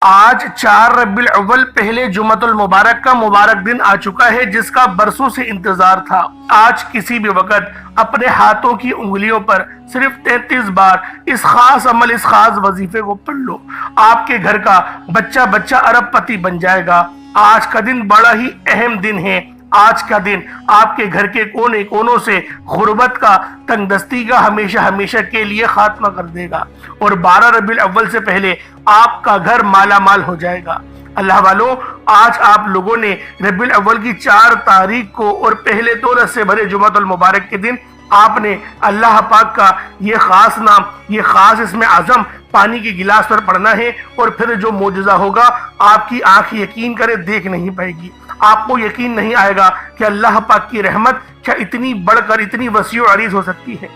آج 4 ربیع الاول پہلے جمعۃ المبارک کا مبارک دن آ چکا ہے، جس کا برسوں سے انتظار تھا۔ آج کسی بھی وقت اپنے ہاتھوں کی انگلیوں پر صرف 33 بار اس خاص عمل، اس خاص وظیفے کو پڑھ لو۔ آپ کے گھر کا بچہ ارب پتی بن جائے گا۔ آج کا دن بڑا ہی اہم دن ہے۔ آج کا دن آپ کے گھر کے کونے کونوں سے غربت کا، تنگ دستی کا ہمیشہ کے لیے خاتمہ کر دے گا، اور 12 ربیع الاول سے پہلے آپ کا گھر مالا مال ہو جائے گا۔ اللہ والوں، آج آپ لوگوں نے ربیع الاول کی 4 تاریخ کو اور پہلے دولت سے بھرے جمعۃ المبارک کے دن آپ نے اللہ پاک کا یہ خاص نام، یہ خاص اسم اعظم پانی کے گلاس پر پڑھنا ہے، اور پھر جو معجزہ ہوگا آپ کی آنکھ یقین کرے دیکھ نہیں پائے گی۔ آپ کو یقین نہیں آئے گا کہ اللہ پاک کی رحمت کیا اتنی بڑھ کر اتنی وسیع و عریض ہو سکتی ہے،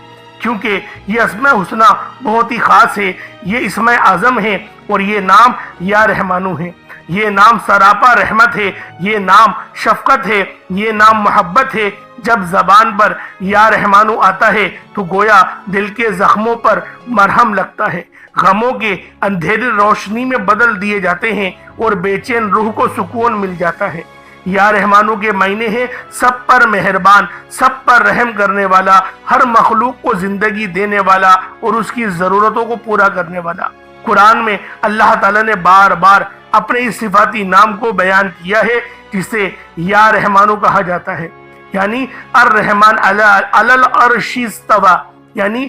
کیونکہ یہ اسماء حسنہ بہت ہی خاص ہے، یہ اسم اعظم ہے، اور یہ نام یا رحمانو ہے۔ یہ نام سراپا رحمت ہے، یہ نام شفقت ہے، یہ نام محبت ہے۔ جب زبان پر یا رحمانو آتا ہے تو گویا دل کے زخموں پر مرہم لگتا ہے، غموں کے اندھیری روشنی میں بدل دیے جاتے ہیں، اور بے چین روح کو سکون مل جاتا ہے۔ یا رحمانو کے معنی ہے سب پر مہربان، سب پر رحم کرنے والا، ہر مخلوق کو زندگی دینے والا، اور اس کی ضرورتوں کو پورا کرنے والا۔ قرآن میں اللہ تعالیٰ نے بار بار اپنے اس صفاتی نام کو بیان کیا ہے، جسے یا رحمانو کہا جاتا ہے، یعنی الرحمن علی العرش استوی، یعنی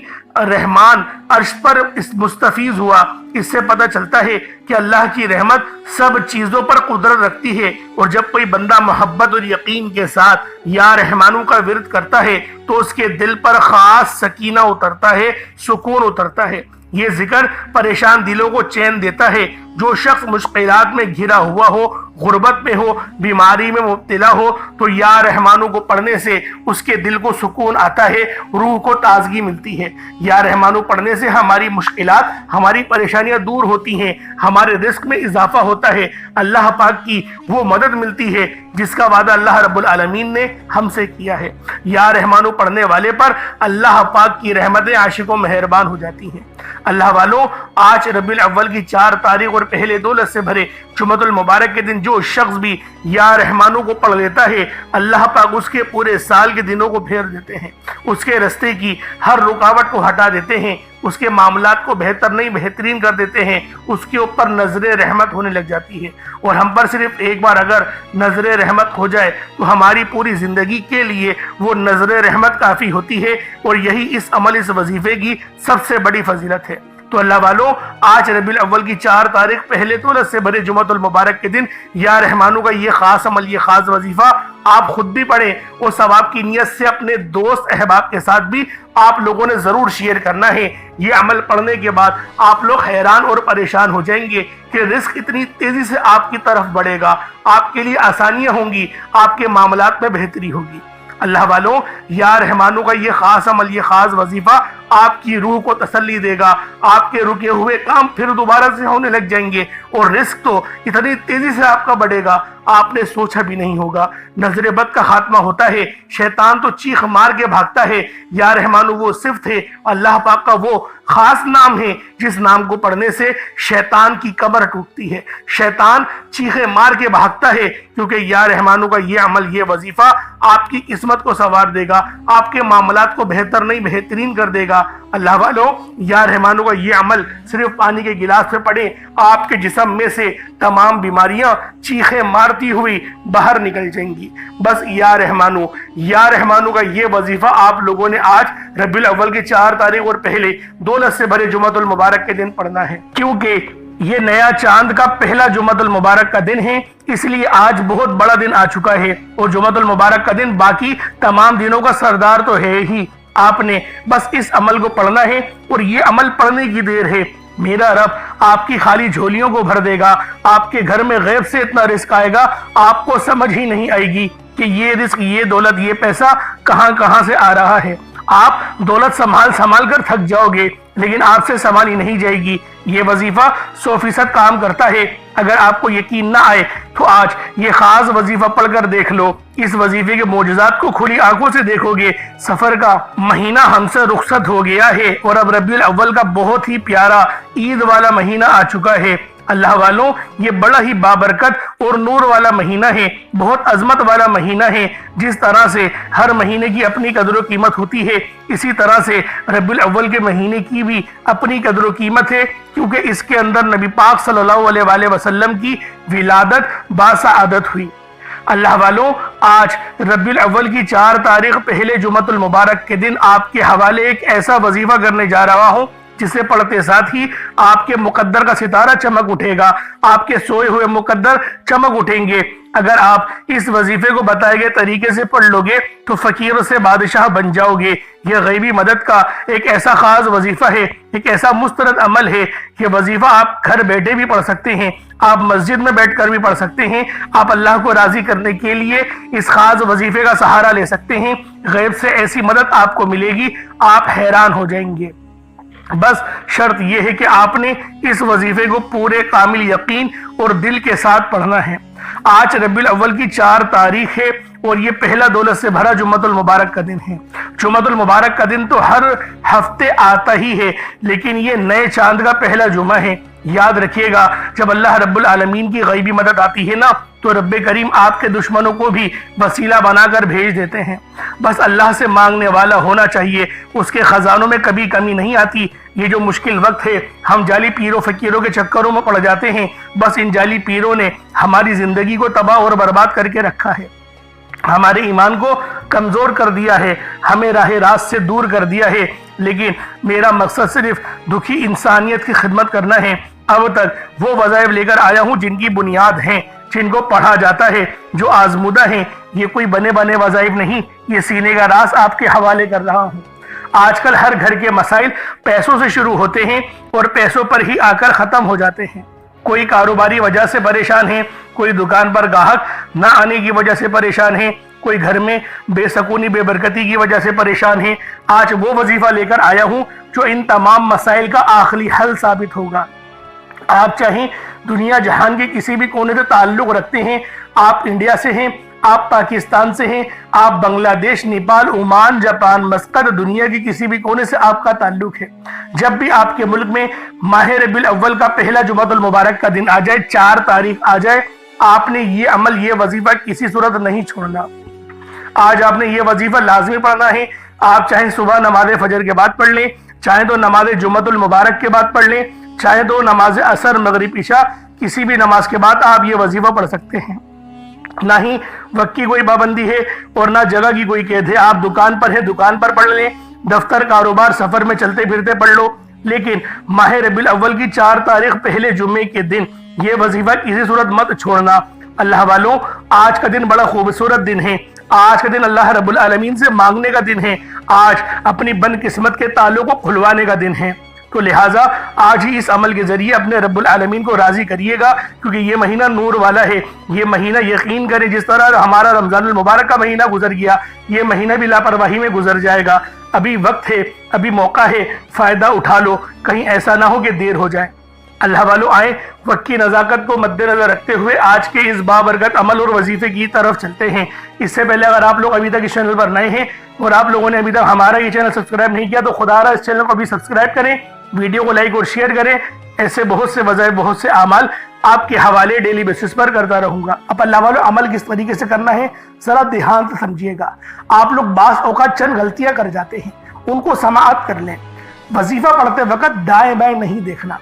رحمان عرش پر مستفیض ہوا۔ اس سے پتہ چلتا ہے کہ اللہ کی رحمت سب چیزوں پر قدرت رکھتی ہے، اور جب کوئی بندہ محبت اور یقین کے ساتھ یا رحمانو کا ورد کرتا ہے تو اس کے دل پر خاص سکینہ اترتا ہے، سکون اترتا ہے۔ یہ ذکر پریشان دلوں کو چین دیتا ہے۔ جو شخص مشکلات میں گھرا ہوا ہو، غربت میں ہو، بیماری میں مبتلا ہو، تو یا رحمانو کو پڑھنے سے اس کے دل کو سکون آتا ہے، روح کو تازگی ملتی ہے۔ یا رحمانو پڑھنے سے ہماری مشکلات، ہماری پریشانیاں دور ہوتی ہیں، ہمارے رزق میں اضافہ ہوتا ہے، اللہ پاک کی وہ مدد ملتی ہے جس کا وعدہ اللہ رب العالمین نے ہم سے کیا ہے۔ یا رحمانو پڑھنے والے پر اللہ پاک کی رحمتیں عاشق و مہربان ہو جاتی ہیں۔ اللہ والوں، آج ربیع الاول کی 4 تاریخ اور پہلے دولت سے بھرے جمعۃ المبارک کے دن جو شخص بھی یا رحمانو کو پڑھ لیتا ہے، اللہ پاک اس کے پورے سال کے دنوں کو پھیر دیتے ہیں، اس کے راستے کی ہر رکاوٹ کو ہٹا دیتے ہیں، اس کے معاملات کو بہترین کر دیتے ہیں، اس کے اوپر نظر رحمت ہونے لگ جاتی ہے۔ اور ہم پر صرف ایک بار اگر نظر رحمت ہو جائے تو ہماری پوری زندگی کے لیے وہ نظر رحمت کافی ہوتی ہے، اور یہی اس عمل، اس وظیفے کی سب سے بڑی فضیلت ہے۔ تو اللہ والوں، آج ربیع الاول کی 4 تاریخ پہلے دولت سے بھرے جمعۃ المبارک کے دن یا رحمانو کا یہ خاص عمل، یہ خاص وظیفہ آپ خود بھی پڑھیں، اور ثواب کی نیت سے اپنے دوست احباب کے ساتھ بھی آپ لوگوں نے ضرور شیئر کرنا ہے۔ یہ عمل پڑھنے کے بعد آپ لوگ حیران اور پریشان ہو جائیں گے کہ رزق اتنی تیزی سے آپ کی طرف بڑھے گا، آپ کے لیے آسانیاں ہوں گی، آپ کے معاملات میں بہتری ہوگی۔ اللہ والوں، یا رحمانو کا یہ خاص عمل، یہ خاص وظیفہ آپ کی روح کو تسلی دے گا، آپ کے رکے ہوئے کام پھر دوبارہ سے ہونے لگ جائیں گے، اور رزق تو اتنی تیزی سے آپ کا بڑھے گا آپ نے سوچا بھی نہیں ہوگا۔ نظر بد کا خاتمہ ہوتا ہے، شیطان تو چیخ مار کے بھاگتا ہے۔ یا رحمانو وہ صفت ہے، اللہ پاک کا وہ خاص نام ہے جس نام کو پڑھنے سے شیطان کی کمر ٹوٹتی ہے، شیطان چیخے مار کے بھاگتا ہے، کیونکہ یا رحمانو کا یہ عمل، یہ وظیفہ آپ کی قسمت کو سنوار دے گا، آپ کے معاملات کو بہترین کر دے گا۔ اللہ والوں، یا رحمانو کا یہ عمل صرف پانی کے گلاس میں پڑھیں، آپ کے جسم میں سے تمام بیماریاں چیخیں مارتی ہوئی باہر نکل جائیں گی۔ بس یا رحمانو کا یہ وظیفہ آپ لوگوں نے آج ربیع الاول کی 4 تاریخ اور پہلے دولت سے بھرے جمعۃ المبارک کے دن پڑھنا ہے، کیونکہ یہ نیا چاند کا پہلا جمعۃ المبارک کا دن ہے، اس لیے آج بہت بڑا دن آ چکا ہے، اور جمعۃ المبارک کا دن باقی تمام دنوں کا سردار تو ہے ہی۔ آپ نے بس اس عمل کو پڑھنا ہے، اور یہ عمل پڑھنے کی دیر ہے۔ میرا رب آپ کی خالی جھولیوں کو بھر دے گا، آپ کے گھر میں غیب سے اتنا رزق آئے گا آپ کو سمجھ ہی نہیں آئے گی کہ یہ رزق، یہ دولت، یہ پیسہ کہاں سے آ رہا ہے۔ آپ دولت سنبھال کر تھک جاؤ گے، لیکن آپ سے سنبھالی نہیں جائے گی۔ یہ وظیفہ 100% کام کرتا ہے۔ اگر آپ کو یقین نہ آئے تو آج یہ خاص وظیفہ پڑھ کر دیکھ لو، اس وظیفے کے معجزات کو کھلی آنکھوں سے دیکھو گے۔ سفر کا مہینہ ہم سے رخصت ہو گیا ہے، اور اب ربیع الاول کا بہت ہی پیارا عید والا مہینہ آ چکا ہے۔ اللہ والوں، یہ بڑا ہی بابرکت اور نور والا مہینہ ہے، بہت عظمت والا مہینہ ہے۔ جس طرح سے ہر مہینے کی اپنی قدر و قیمت ہوتی ہے، اسی طرح سے ربیع الاول کے مہینے کی بھی اپنی قدر و قیمت ہے، کیونکہ اس کے اندر نبی پاک صلی اللہ علیہ وآلہ وسلم کی ولادت باسعادت ہوئی۔ اللہ والوں، آج ربیع الاول کی 4 تاریخ پہلے جمعۃ المبارک کے دن آپ کے حوالے ایک ایسا وظیفہ کرنے جا رہا ہوں جسے پڑھتے ساتھ ہی آپ کے مقدر کا ستارہ چمک اٹھے گا، آپ کے سوئے ہوئے مقدر چمک اٹھیں گے۔ اگر آپ اس وظیفے کو بتائے گئے طریقے سے پڑھ لو گے تو فقیر سے بادشاہ بن جاؤ گے۔ یہ غیبی مدد کا ایک ایسا خاص وظیفہ ہے، ایک ایسا مستند عمل ہے۔ یہ وظیفہ آپ گھر بیٹھے بھی پڑھ سکتے ہیں، آپ مسجد میں بیٹھ کر بھی پڑھ سکتے ہیں، آپ اللہ کو راضی کرنے کے لیے اس خاص وظیفے کا سہارا لے سکتے ہیں۔ غیب سے ایسی مدد آپ کو ملے گی، آپ حیران ہو جائیں گے۔ بس شرط یہ ہے کہ آپ نے اس وظیفے کو پورے کامل یقین اور دل کے ساتھ پڑھنا ہے۔ آج ربیع الاول کی 4 تاریخ ہے اور یہ پہلا دولت سے بھرا جمعۃ المبارک کا دن ہے۔ جمعۃ المبارک کا دن تو ہر ہفتے آتا ہی ہے، لیکن یہ نئے چاند کا پہلا جمعہ ہے۔ یاد رکھیے گا، جب اللہ رب العالمین کی غیبی مدد آتی ہے نا تو رب کریم آپ کے دشمنوں کو بھی وسیلہ بنا کر بھیج دیتے ہیں۔ بس اللہ سے مانگنے والا ہونا چاہیے، اس کے خزانوں میں کبھی کمی نہیں آتی۔ یہ جو مشکل وقت ہے، ہم جعلی پیروں فقیروں کے چکروں میں پڑ جاتے ہیں، بس ان جعلی پیروں نے ہماری زندگی کو تباہ اور برباد کر کے رکھا ہے، ہمارے ایمان کو کمزور کر دیا ہے، ہمیں راہ راست سے دور کر دیا ہے۔ لیکن میرا مقصد صرف دکھی انسانیت کی خدمت کرنا ہے۔ اب تک وہ وظائف لے کر آیا ہوں جن کی بنیاد ہیں، جن کو پڑھا جاتا ہے، جو آزمودہ ہیں۔ یہ کوئی بنے بنے وظائف نہیں، یہ سینے کا راز آپ کے حوالے کر رہا ہوں۔ آج کل ہر گھر کے مسائل پیسوں سے شروع ہوتے ہیں اور پیسوں پر ہی آ کر ختم ہو جاتے ہیں۔ کوئی کاروباری وجہ سے پریشان ہے، کوئی دکان پر گاہک نہ آنے کی وجہ سے پریشان ہے، کوئی گھر میں بے سکونی بے برکتی کی وجہ سے پریشان ہے۔ آج وہ وظیفہ لے کر آیا ہوں جو ان تمام مسائل کا آخری حل ثابت ہوگا۔ آپ چاہیں دنیا جہان کے کسی بھی کونے سے تعلق رکھتے ہیں، آپ انڈیا سے ہیں، آپ پاکستان سے ہیں، آپ بنگلہ دیش، نیپال، عمان، جاپان، مسقط، دنیا کی کسی بھی کونے سے آپ کا تعلق ہے، جب بھی آپ کے ملک میں ماہ ربیع الاول کا پہلا جمعۃ المبارک کا دن آ جائے، 4 تاریخ آ جائے، آپ نے یہ عمل، یہ وظیفہ کسی صورت نہیں چھوڑنا۔ آج آپ نے یہ وظیفہ لازمی پڑھنا ہے۔ آپ چاہیں صبح نماز فجر کے بعد پڑھ لیں، چاہیں تو نماز جمعۃ المبارک کے بعد پڑھ لیں، چاہے تو نماز عصر، مغرب، عشاء، کسی بھی نماز کے بعد آپ یہ وظیفہ پڑھ سکتے ہیں۔ نہ ہی وقت کی کوئی پابندی ہے اور نہ جگہ کی کوئی قید ہے۔ آپ دکان پر ہیں، دکان پر پڑھ لیں، دفتر، کاروبار، سفر میں چلتے پھرتے پڑھ لو، لیکن ماہ ربیع الاول کی 4 تاریخ پہلے جمعے کے دن یہ وظیفہ کسی صورت مت چھوڑنا۔ اللہ والوں، آج کا دن بڑا خوبصورت دن ہے۔ آج کا دن اللہ رب العالمین سے مانگنے کا دن ہے، آج اپنی بد قسمت کے تالوں کو کھلوانے کا دن ہے۔ تو لہٰذا آج ہی اس عمل کے ذریعے اپنے رب العالمین کو راضی کریے گا، کیونکہ یہ مہینہ نور والا ہے۔ یہ مہینہ یقین کریں، جس طرح ہمارا رمضان المبارک کا مہینہ گزر گیا، یہ مہینہ بھی لاپرواہی میں گزر جائے گا۔ ابھی وقت ہے، ابھی موقع ہے، فائدہ اٹھا لو، کہیں ایسا نہ ہو کہ دیر ہو جائے۔ اللہ والوں، آئیں وقت کی نزاکت کو مد نظر رکھتے ہوئے آج کے اس بابرکت عمل اور وظیفے کی طرف چلتے ہیں۔ اس سے پہلے اگر آپ لوگ ابھی تک اس چینل پر نئے ہیں اور آپ لوگوں نے ابھی تک ہمارا یہ چینل سبسکرائب نہیں کیا تو خدا را اس چینل کو بھی سبسکرائب کریں، ویڈیو کو لائک اور شیئر کریں۔ ایسے بہت سے وظائف، بہت سے اعمال آپ کے حوالے ڈیلی بیسس پر کرتا رہوں گا۔ اب اللہ والوں، عمل کس طریقے سے کرنا ہے ذرا دھیان سے سمجھیے گا۔ آپ لوگ بعض اوقات چند غلطیاں کر جاتے ہیں، ان کو سماعت کر لیں۔ وظیفہ پڑھتے وقت دائیں بائیں نہیں دیکھنا۔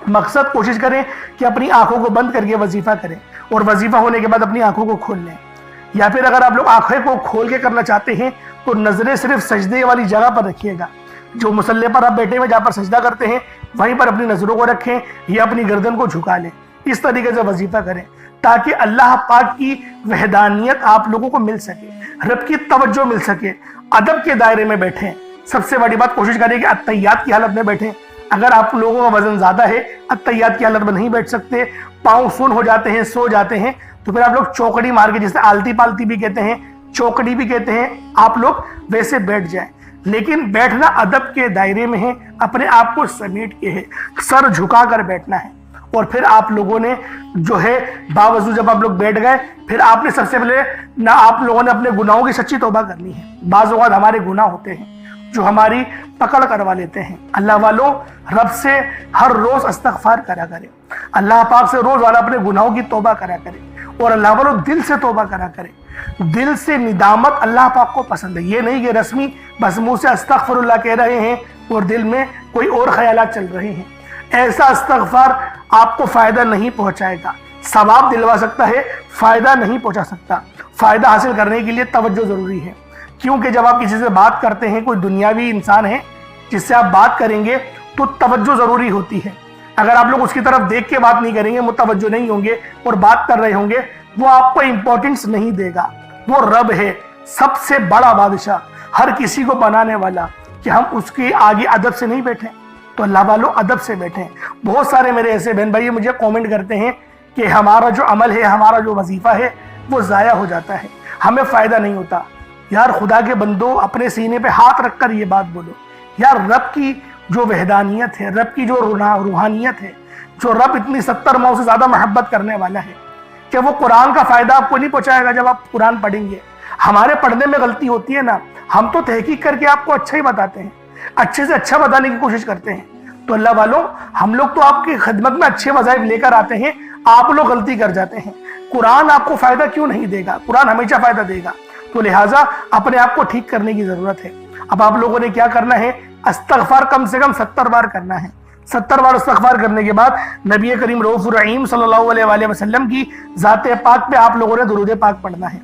مقصد کوشش کریں کہ اپنی آنکھوں کو بند کر کے وظیفہ کریں اور وظیفہ ہونے کے بعد اپنی آنکھوں کو کھول لیں، یا پھر اگر آپ لوگ آنکھیں کو کھول کے کرنا چاہتے ہیں تو نظریں صرف سجدے والی جگہ پر رکھیے گا۔ جو مصلی پر آپ بیٹھے ہوئے جہاں پر سجدہ کرتے ہیں وہیں پر اپنی نظروں کو رکھیں یا اپنی گردن کو جھکا لیں۔ اس طریقے سے وظیفہ کریں تاکہ اللہ پاک کی وحدانیت آپ لوگوں کو مل سکے، رب کی توجہ مل سکے۔ ادب کے دائرے میں بیٹھیں۔ سب سے بڑی بات، کوشش کریں کہ اتحیات کی حالت میں بیٹھیں۔ اگر آپ لوگوں کا وزن زیادہ ہے، اتحیات کی حالت میں نہیں بیٹھ سکتے، پاؤں سن ہو جاتے ہیں، سو جاتے ہیں، تو پھر آپ لوگ چوکڑی مار کے، جسے آلتی پالتی بھی کہتے ہیں، چوکڑی بھی کہتے ہیں، آپ لوگ ویسے بیٹھ جائیں۔ لیکن بیٹھنا ادب کے دائرے میں ہے، اپنے آپ کو سمیٹ کے ہے، سر جھکا کر بیٹھنا ہے۔ اور پھر آپ لوگوں نے جو ہے باوضو جب آپ لوگ بیٹھ گئے، پھر آپ نے سب سے پہلے نہ آپ لوگوں نے اپنے گناہوں کی سچی توبہ کرنی ہے۔ بعض اوقات ہمارے گناہ ہوتے ہیں جو ہماری پکڑ کروا لیتے ہیں۔ اللہ والوں، رب سے ہر روز استغفار کرا کریں۔ اللہ پاک سے روزانہ اپنے گناہوں کی توبہ کرا کرے اور اللہ والوں دل سے توبہ کرا کرے. دل سے ندامت اللہ پاک کو پسند ہے. یہ نہیں کہ رسمی بس منہ سے استغفر اللہ کہہ رہے ہیں اور دل میں کوئی اور خیالات چل رہے ہیں. ایسا استغفار آپ کو فائدہ نہیں پہنچائے گا. ثواب دلوا سکتا ہے, فائدہ نہیں پہنچا سکتا. فائدہ حاصل کرنے کے لیے توجہ ضروری ہے, کیونکہ جب آپ کسی سے بات کرتے ہیں, کوئی دنیاوی انسان ہے جس سے آپ بات کریں گے تو توجہ ضروری ہوتی ہے. اگر آپ لوگ اس کی طرف دیکھ کے بات نہیں کریں گے, متوجہ نہیں ہوں گے اور بات کر رہے ہوں گے, وہ آپ کو امپورٹنس نہیں دے گا. وہ رب ہے, سب سے بڑا بادشاہ, ہر کسی کو بنانے والا, کہ ہم اس کے آگے ادب سے نہیں بیٹھیں. تو اللہ والوں ادب سے بیٹھیں. بہت سارے میرے ایسے بہن بھائی مجھے کومنٹ کرتے ہیں کہ ہمارا جو عمل ہے, ہمارا جو وظیفہ ہے وہ ضائع ہو جاتا ہے, ہمیں فائدہ نہیں ہوتا. یار خدا کے بندو, اپنے سینے پہ ہاتھ رکھ کر یہ بات بولو. یار رب کی جو وحدانیت ہے, رب کی جو روحانیت ہے, جو رب اتنی 70 ماؤں سے زیادہ محبت کرنے والا ہے, کہ وہ قرآن کا فائدہ آپ کو نہیں پہنچائے گا جب آپ قرآن پڑھیں گے. ہمارے پڑھنے میں غلطی ہوتی ہے نا, ہم تو تحقیق کر کے آپ کو اچھا ہی بتاتے ہیں, اچھے سے اچھا بتانے کی کوشش کرتے ہیں. تو اللہ والوں, ہم لوگ تو آپ کی خدمت میں اچھے وظائف لے کر آتے ہیں, آپ لوگ غلطی کر جاتے ہیں. قرآن آپ کو فائدہ کیوں نہیں دے گا؟ قرآن ہمیشہ فائدہ دے گا. تو لہٰذا اپنے آپ کو ٹھیک کرنے کی ضرورت ہے. اب آپ لوگوں نے کیا کرنا ہے؟ استغفار کم سے کم 70 بار کرنا ہے. 70 بار استغفار کرنے کے بعد نبی کریم رؤوف الرحیم صلی اللہ علیہ وآلہ وسلم کی ذات پاک پہ آپ لوگوں نے درود پاک پڑھنا ہے.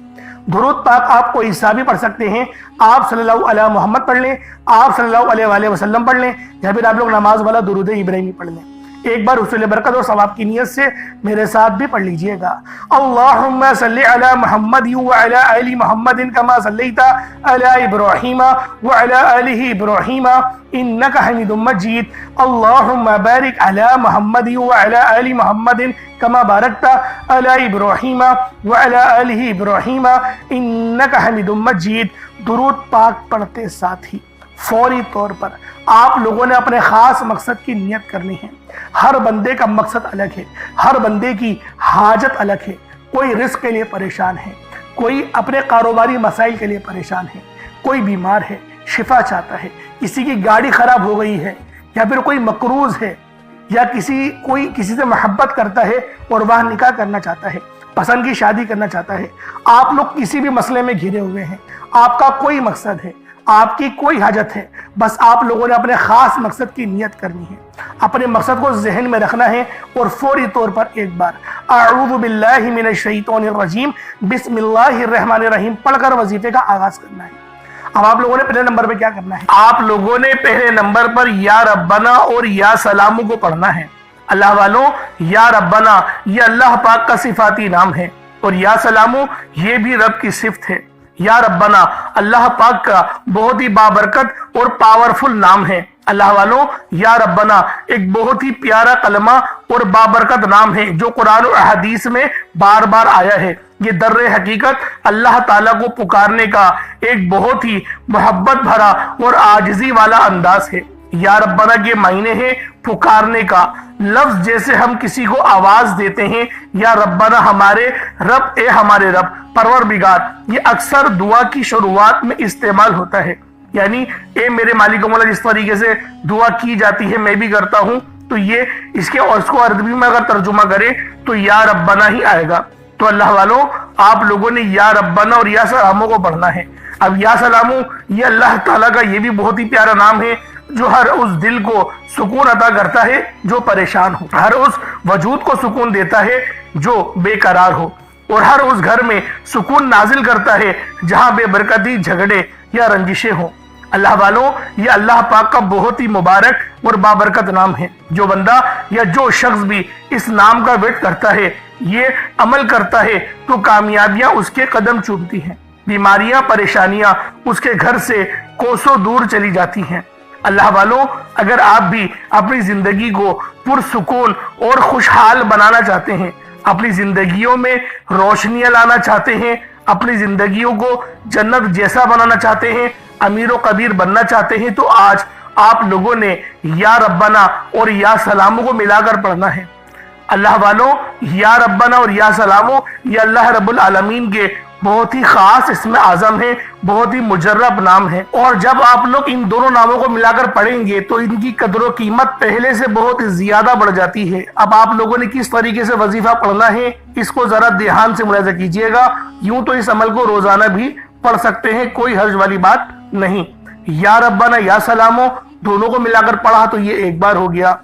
درود پاک آپ کو عیسیٰ بھی پڑھ سکتے ہیں, آپ صلی اللہ علیہ محمد پڑھ لیں, آپ صلی اللہ علیہ وآلہ وسلم پڑھ لیں, یا پھر آپ لوگ نماز والا درود ابراہیمی پڑھ لیں. ایک بار حصول برکت اور ثواب کی نیت سے میرے ساتھ بھی پڑھ لیجئے گا. اللہم صلی علی محمد وعلی آل محمد کما صلیت علی ابراہیم وعلی آل ابراہیم انک حمید مجید. اللہم بارک علی محمد وعلی آل محمد کما بارکت علی ابراہیم وعلی آل ابراہیم انک حمید مجید. درود پاک پڑھتے ساتھ ہی فوری طور پر آپ لوگوں نے اپنے خاص مقصد کی نیت کرنی ہے. ہر بندے کا مقصد الگ ہے, ہر بندے کی حاجت الگ ہے. کوئی رزق کے لیے پریشان ہے, کوئی اپنے کاروباری مسائل کے لیے پریشان ہے, کوئی بیمار ہے شفا چاہتا ہے, کسی کی گاڑی خراب ہو گئی ہے, یا پھر کوئی مقروض ہے, یا کوئی کسی سے محبت کرتا ہے اور وہ نکاح کرنا چاہتا ہے, پسند کی شادی کرنا چاہتا ہے. آپ لوگ کسی بھی مسئلے میں گھرے ہوئے ہیں, آپ کا کوئی مقصد ہے, آپ کی کوئی حاجت ہے, بس آپ لوگوں نے اپنے خاص مقصد کی نیت کرنی ہے, اپنے مقصد کو ذہن میں رکھنا ہے, اور فوری طور پر ایک بار اعوذ باللہ من الشیطان الرجیم بسم اللہ الرحمن الرحیم پڑھ کر وظیفے کا آغاز کرنا ہے. اب آپ لوگوں نے پہلے نمبر پہ کیا کرنا ہے؟ آپ لوگوں نے پہلے نمبر پر یا ربنا اور یا سلامو کو پڑھنا ہے. اللہ والوں, یا ربنا یہ اللہ پاک کا صفاتی نام ہے, اور یا سلامو یہ بھی رب کی صفت ہے. یا ربنا اللہ پاک کا بہت ہی بابرکت اور پاورفل نام ہے. اللہ والوں, یا ربنا ایک بہت ہی پیارا کلمہ اور بابرکت نام ہے جو قرآن و احادیث میں بار بار آیا ہے. یہ در حقیقت اللہ تعالیٰ کو پکارنے کا ایک بہت ہی محبت بھرا اور عاجزی والا انداز ہے. یا ربنا کے معنی ہے پکارنے کا. لفظ جیسے ہم کسی کو آواز دیتے ہیں, یا ربنا ہمارے رب, اے ہمارے رب, پروردگار, یہ اکثر دعا کی شروعات میں استعمال ہوتا ہے. یعنی اے میرے مالک و مولا جس طریقے سے دعا کی جاتی ہے میں بھی کرتا ہوں, تو یہ اس کو عربی میں اگر ترجمہ کرے تو یا ربنا ہی آئے گا. تو اللہ والوں, آپ لوگوں نے یا ربنا اور یا سلامو کو پڑھنا ہے. اب یا سلامو یہ اللہ تعالیٰ کا یہ بھی بہت ہی پیارا نام ہے جو ہر اس دل کو سکون عطا کرتا ہے جو پریشان ہو, ہر اس وجود کو سکون دیتا ہے جو بے قرار ہو, اور ہر اس گھر میں سکون نازل کرتا ہے جہاں بے برکتی, جھگڑے یا رنجشیں ہوں. اللہ والوں, یہ اللہ پاک کا بہت ہی مبارک اور بابرکت نام ہے. جو بندہ یا جو شخص بھی اس نام کا ورد کرتا ہے, یہ عمل کرتا ہے, تو کامیابیاں اس کے قدم چومتی ہیں, بیماریاں, پریشانیاں اس کے گھر سے کوسوں دور چلی جاتی ہیں. اللہ والوں, اگر آپ بھی اپنی زندگی کو پرسکون اور خوشحال بنانا چاہتے ہیں, اپنی زندگیوں میں روشنیاں لانا چاہتے ہیں, اپنی زندگیوں کو جنت جیسا بنانا چاہتے ہیں, امیر و کبیر بننا چاہتے ہیں, تو آج آپ لوگوں نے یا ربنا اور یا سلامو کو ملا کر پڑھنا ہے. اللہ والوں, یا ربنا اور یا سلامو یہ اللہ رب العالمین کے بہت ہی خاص اسم اعظم ہے، بہت ہی مجرب نام ہے، اور جب آپ لوگ ان دونوں ناموں کو ملا کر پڑھیں گے تو ان کی قدر و قیمت پہلے سے بہت ہی زیادہ بڑھ جاتی ہے۔ اب آپ لوگوں نے کس طریقے سے وظیفہ پڑھنا ہے اس کو ذرا دھیان سے ملاحظہ کیجئے گا۔ یوں تو اس عمل کو روزانہ بھی پڑھ سکتے ہیں، کوئی حرج والی بات نہیں۔ یا ربنا یا سلامو دونوں کو ملا کر پڑھا تو یہ ایک بار ہو گیا،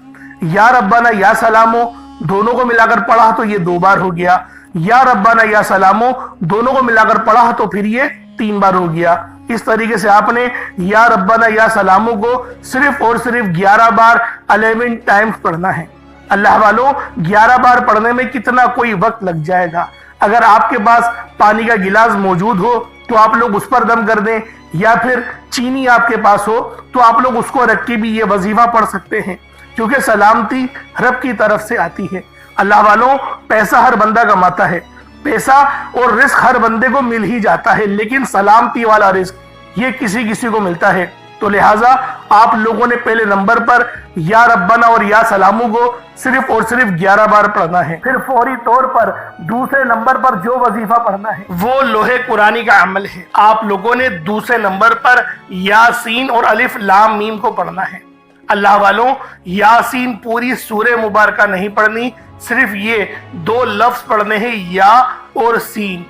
یا ربنا یا سلامو دونوں کو ملا کر پڑھا تو یہ 2 بار ہو گیا، یا ربنا یا سلامو دونوں کو ملا کر پڑھا تو پھر یہ 3 بار ہو گیا۔ اس طریقے سے آپ نے یا ربنا یا سلامو کو صرف اور صرف 11 بار 11 ٹائمز پڑھنا ہے۔ اللہ والوں 11 بار پڑھنے میں کتنا کوئی وقت لگ جائے گا۔ اگر آپ کے پاس پانی کا گلاس موجود ہو تو آپ لوگ اس پر دم کر دیں، یا پھر چینی آپ کے پاس ہو تو آپ لوگ اس کو رکھ کے بھی یہ وظیفہ پڑھ سکتے ہیں، کیونکہ سلامتی رب کی طرف سے آتی ہے۔ اللہ والوں پیسہ ہر بندہ کماتا ہے، پیسہ اور رزق ہر بندے کو مل ہی جاتا ہے، لیکن سلامتی والا رزق یہ کسی کسی کو ملتا ہے۔ تو لہٰذا آپ لوگوں نے پہلے نمبر پر یا ربنا اور یا سلامو کو صرف اور صرف 11 بار پڑھنا ہے۔ پھر فوری طور پر دوسرے نمبر پر جو وظیفہ پڑھنا ہے وہ لوح قرآنی کا عمل ہے۔ آپ لوگوں نے دوسرے نمبر پر یاسین اور الف لام میم کو پڑھنا ہے۔ اللہ والوں یاسین پوری سورہ مبارکہ نہیں پڑھنی، صرف یہ 2 لفظ پڑھنے ہیں، یا اور سین،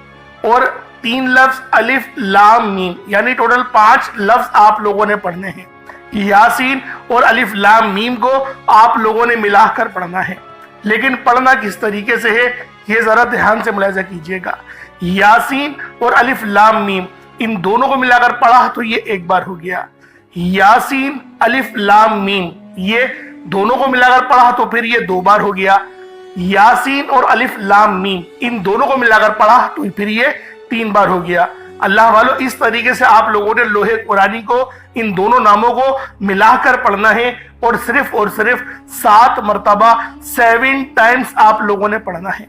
اور 3 لفظ الف لام میم، یعنی ٹوٹل 5 لفظ آپ لوگوں نے پڑھنے ہیں۔ یاسین اور الف لام میم کو آپ لوگوں نے ملا کر پڑھنا ہے، لیکن پڑھنا کس طریقے سے ہے یہ ذرا دھیان سے ملاحظہ کیجئے گا۔ یاسین اور الف لام میم ان دونوں کو ملا کر پڑھا تو یہ 1 بار ہو گیا، یاسین الف لام میم یہ دونوں کو ملا کر پڑھا تو پھر یہ 2 بار ہو گیا، یاسین اور الف لام میم ان دونوں کو ملا کر پڑھا تو پھر یہ 3 بار ہو گیا۔ اللہ والو اس طریقے سے آپ لوگوں نے لوح قرآنی کو ان دونوں ناموں کو ملا کر پڑھنا ہے، اور صرف 7 مرتبہ 7 ٹائمز آپ لوگوں نے پڑھنا ہے۔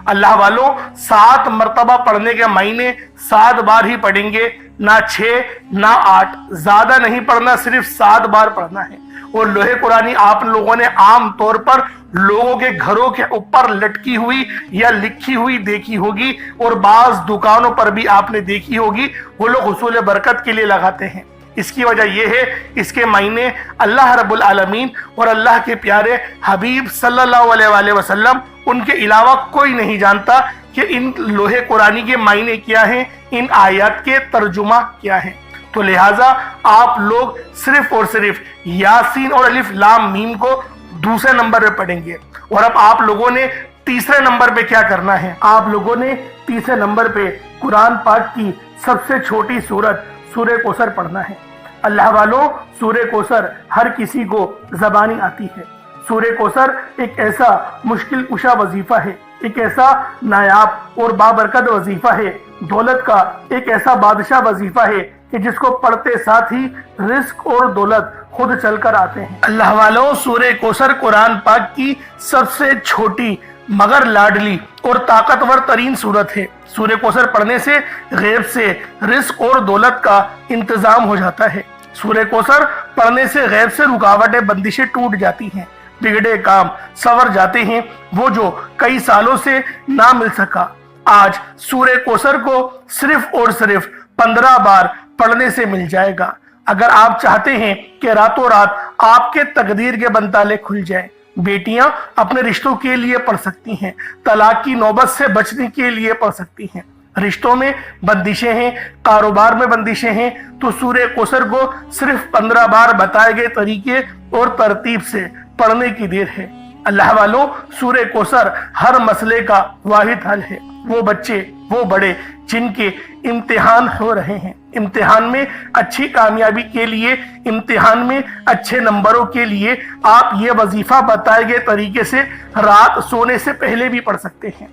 اللہ والو 7 مرتبہ پڑھنے کے معنی 7 بار ہی پڑھیں گے، نہ 6 نہ 8، زیادہ نہیں پڑھنا، صرف 7 بار پڑھنا ہے۔ اور لوح قرآنی آپ لوگوں نے عام طور پر لوگوں کے گھروں کے اوپر لٹکی ہوئی یا لکھی ہوئی دیکھی ہوگی، اور بعض دکانوں پر بھی آپ نے دیکھی ہوگی، وہ لوگ حصول برکت کے لیے لگاتے ہیں۔ اس کی وجہ یہ ہے اس کے معنی اللہ رب العالمین اور اللہ کے پیارے حبیب صلی اللہ علیہ وآلہ وسلم ان کے علاوہ کوئی نہیں جانتا کہ ان لوح قرآنی کے معنی کیا ہیں، ان آیات کے ترجمہ کیا ہیں۔ تو لہٰذا آپ لوگ صرف اور صرف یاسین اور الف لام میم کو دوسرے نمبر پہ پڑھیں گے۔ اور اب آپ لوگوں نے تیسرے نمبر پہ کیا کرنا ہے؟ آپ لوگوں نے تیسرے نمبر پہ قرآن پاک کی سب سے چھوٹی سورت سورہ کوثر پڑھنا ہے۔ اللہ والوں سورہ کوثر ہر کسی کو زبانی آتی ہے۔ سورہ کوثر ایک ایسا مشکل کشا وظیفہ ہے، ایک ایسا نایاب اور بابرکت وظیفہ ہے، دولت کا ایک ایسا بادشاہ وظیفہ ہے کہ جس کو پڑھتے ساتھ ہی رزق اور دولت خود چل کر آتے ہیں۔ اللہ والوں سورہ کوثر قرآن پاک کی سب سے چھوٹی مگر لاڈلی اور طاقتور ترین سورت ہے۔ سورہ کوثر پڑھنے سے غیب سے رزق اور دولت کا انتظام ہو جاتا ہے۔ سورہ کوثر پڑھنے سے غیب سے رکاوٹیں بندشیں ٹوٹ جاتی ہیں، بگڑے کام سنور جاتے ہیں، وہ جو کئی سالوں سے نہ مل سکا آج سورہ کوثر کو صرف اور صرف 15 بار پڑھنے سے مل جائے گا۔ اگر آپ چاہتے ہیں کہ راتوں رات آپ کے تقدیر کے بنتالے کھل جائیں، بیٹیاں اپنے رشتوں کے لیے پڑھ سکتی ہیں، طلاق کی نوبت سے بچنے کے لیے پڑھ سکتی ہیں، رشتوں میں بندشیں ہیں، کاروبار میں بندشیں ہیں، تو سورہ کوثر کو صرف 15 بار بتائے گئے طریقے اور ترتیب سے پڑھنے کی دیر ہے۔ اللہ والوں سورہ کوثر ہر مسئلے کا واحد حل ہے۔ وہ بچے وہ بڑے جن کے امتحان ہو رہے ہیں، امتحان میں اچھی کامیابی کے لیے، امتحان میں اچھے نمبروں کے لیے آپ یہ وظیفہ بتائے گئے طریقے سے رات سونے سے پہلے بھی پڑھ سکتے ہیں۔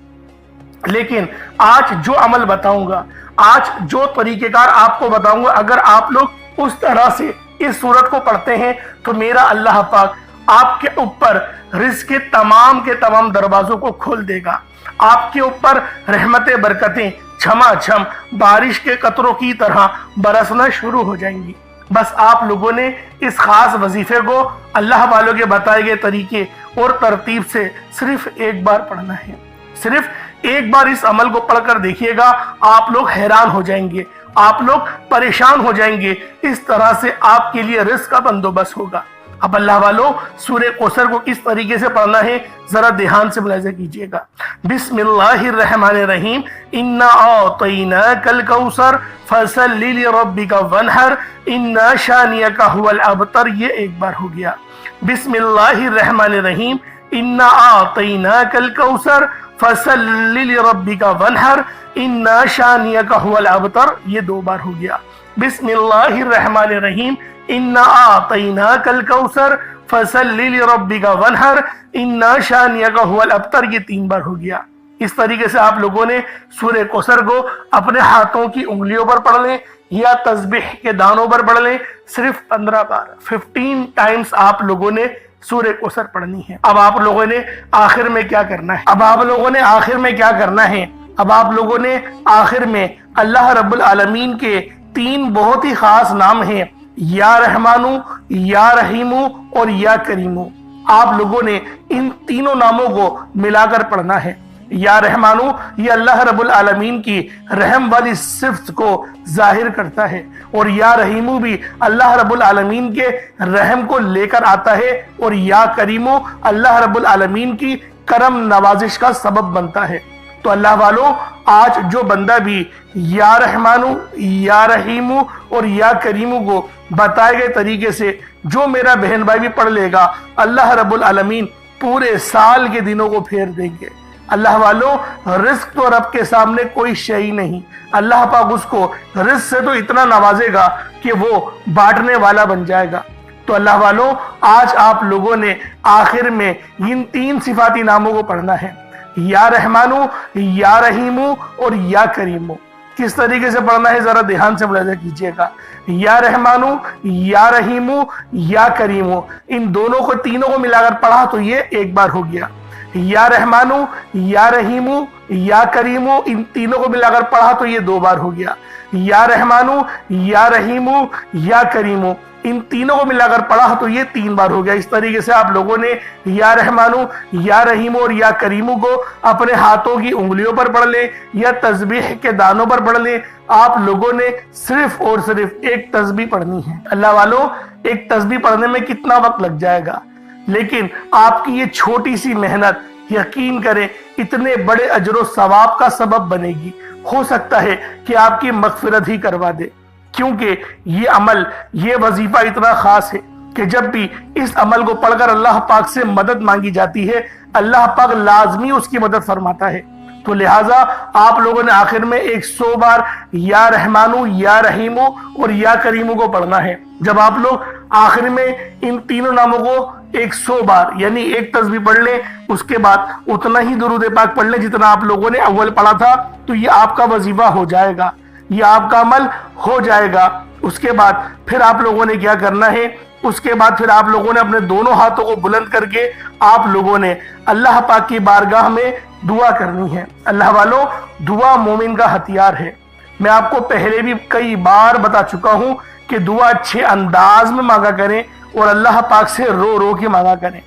لیکن آج جو عمل بتاؤں گا، آج جو طریقہ کار آپ کو بتاؤں گا، اگر آپ لوگ اس طرح سے اس سورت کو پڑھتے ہیں تو میرا اللہ پاک آپ کے اوپر رزق کے تمام دروازوں کو کھول دے گا۔ آپ کے اوپر رحمت برکتیں چھما چھم بارش کے قطروں کی طرح برسنا شروع ہو جائیں گی۔ بس آپ لوگوں نے اس خاص وظیفے کو اللہ والوں کے بتائے گئے طریقے اور ترتیب سے صرف ایک بار پڑھنا ہے، صرف ایک بار اس عمل کو پڑھ کر دیکھیے گا، آپ لوگ حیران ہو جائیں گے، آپ لوگ پریشان ہو جائیں گے، اس طرح سے آپ کے لیے رزق کا بندوبست ہوگا۔ اب اللہ والوں، سورہ کوثر کو کس طریقے سے پڑھنا ہے ذرا دھیان سے ملاحظہ کیجئے گا۔ بسم اللہ الرحمن الرحیم، انا اعطیناک الکوثر فصل لربک وانحر ان شانئک هو الابتر، یہ ایک بار ہو گیا۔ بسم اللہ الرحمن الرحیم، انا اعطیناک الکوثر فصل لربک وانحر ان شانئک هو الابتر، یہ دو بار ہو گیا۔ بسم اللہ الرحمن الرحیم، انا اعطیناک الکوثر فصل لربک وانحر ان شانئک هو الابتر، یہ تین بار ہو گیا۔ اس طریقے سے آپ لوگوں نے سورہ کوثر کو اپنے ہاتھوں کی انگلیوں پر پڑھ لیں یا تسبیح کے دانوں پر پڑھ لیں، صرف 15 بار 15 ٹائمز آپ لوگوں نے سورہ کوثر پڑھنی ہے۔ اب آپ لوگوں نے آخر میں کیا کرنا ہے؟ اب آپ لوگوں نے آخر میں اللہ رب العالمین کے 3 بہت ہی خاص نام ہیں، یا رحمانو، یا رحیمو اور یا کریمو۔ آپ لوگوں نے ان تینوں ناموں کو ملا کر پڑھنا ہے۔ یا رحمانو یہ اللہ رب العالمین کی رحم والی صفت کو ظاہر کرتا ہے، اور یا رحیمو بھی اللہ رب العالمین کے رحم کو لے کر آتا ہے، اور یا کریمو اللہ رب العالمین کی کرم نوازش کا سبب بنتا ہے۔ تو اللہ والوں، آج جو بندہ بھی یا رحمانو، یا رحیمو اور یا کریمو کو بتائے گئے طریقے سے جو میرا بہن بھائی بھی پڑھ لے گا، اللہ رب العالمین پورے سال کے دنوں کو پھیر دیں گے۔ اللہ والوں، رزق تو رب کے سامنے کوئی شے نہیں، اللہ پاک اس کو رزق سے تو اتنا نوازے گا کہ وہ بانٹنے والا بن جائے گا۔ تو اللہ والوں، آج آپ لوگوں نے آخر میں ان 3 صفاتی ناموں کو پڑھنا ہے، یا رحمانو، یا رحیمو اور یا کریمو۔ کس طریقے سے پڑھنا ہے ذرا دھیان سے ملاحظہ کیجئے گا۔ یا رحمانو، یا رحیمو، یا کریمو، ان دونوں کو تینوں کو ملا کر پڑھا تو یہ ایک بار ہو گیا۔ یا رحمانو، یا رحیمو، یا کریمو، ان تینوں کو ملا کر پڑھا تو یہ 2 بار ہو گیا۔ یا رحمانو، یا رحیمو، یا کریمو، ان تینوں کو ملا کر پڑھا تو یہ 3 بار ہو گیا۔ اس طریقے سے آپ لوگوں نے یا رحمانو، یا رحیمو اور یا کریمو کو اپنے ہاتھوں کی انگلیوں پر پڑھ لیں یا تسبیح کے دانوں پر پڑھ لیں۔ آپ لوگوں نے صرف اور صرف ایک تسبیح پڑھنی ہے۔ اللہ والوں، ایک تسبیح پڑھنے میں کتنا وقت لگ جائے گا، لیکن آپ کی یہ چھوٹی سی محنت یقین کریں اتنے بڑے اجر و ثواب کا سبب بنے گی۔ ہو سکتا ہے کہ آپ کی مغفرت ہی کروا دے، کیونکہ یہ عمل، یہ وظیفہ اتنا خاص ہے کہ جب بھی اس عمل کو پڑھ کر اللہ پاک سے مدد مانگی جاتی ہے، اللہ پاک لازمی اس کی مدد فرماتا ہے۔ تو لہٰذا آپ لوگوں نے آخر میں 100 بار یا رحمانو، یا رحیمو اور یا کریمو کو پڑھنا ہے۔ جب آپ لوگ آخر میں ان تینوں ناموں کو 100 بار یعنی ایک تسبیح پڑھ لیں، اس کے بعد اتنا ہی درود پاک پڑھ لیں جتنا آپ لوگوں نے اول پڑھا تھا، تو یہ آپ کا وظیفہ ہو جائے گا، یہ آپ کا عمل ہو جائے گا۔ اس کے بعد پھر آپ لوگوں نے کیا کرنا ہے؟ اس کے بعد پھر آپ لوگوں نے اپنے دونوں ہاتھوں کو بلند کر کے آپ لوگوں نے اللہ پاک کی بارگاہ میں دعا کرنی ہے۔ اللہ والوں، دعا مومن کا ہتھیار ہے۔ میں آپ کو پہلے بھی کئی بار بتا چکا ہوں کہ دعا اچھے انداز میں مانگا کریں اور اللہ پاک سے رو رو کے مانگا کریں۔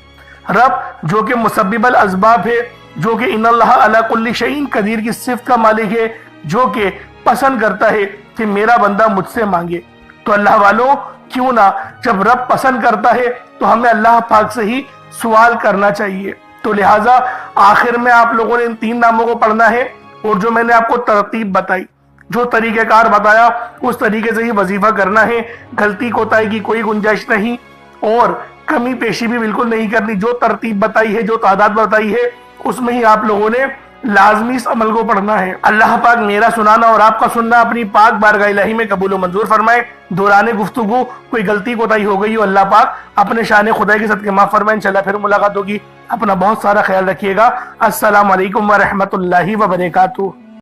رب جو کہ مسبب الاسباب ہے، جو کہ ان اللہ علی کل شیء قدیر کی صفت کا مالک ہے، جو کہ پسند کرتا ہے کہ میرا بندہ مجھ سے مانگے، تو اللہ والوں کیوں نہ جب رب پسند کرتا ہے تو ہمیں اللہ پاک سے ہی سوال کرنا چاہیے۔ تو لہٰذا آخر میں آپ لوگوں نے ان 3 ناموں کو پڑھنا ہے، اور جو میں نے آپ کو ترتیب بتائی، جو طریقہ کار بتایا، اس طریقے سے ہی وظیفہ کرنا ہے۔ غلطی کوتاہی کی کوئی گنجائش نہیں، اور کمی پیشی بھی بالکل نہیں کرنی۔ جو ترتیب بتائی ہے، جو تعداد بتائی ہے، اس میں ہی آپ لوگوں نے لازمی اس عمل کو پڑھنا ہے۔ اللہ پاک میرا سنانا اور آپ کا سننا اپنی پاک بارگاہ الہی میں قبول و منظور فرمائے۔ دوران گفتگو کوئی غلطی کوتاہی ہو گئی ہو، اللہ پاک اپنے شان خدائی کے صدقے معاف فرمائے۔ انشاءاللہ پھر ملاقات ہوگی۔ اپنا بہت سارا خیال رکھیے گا۔ السلام علیکم ورحمۃ اللہ وبرکاتہ۔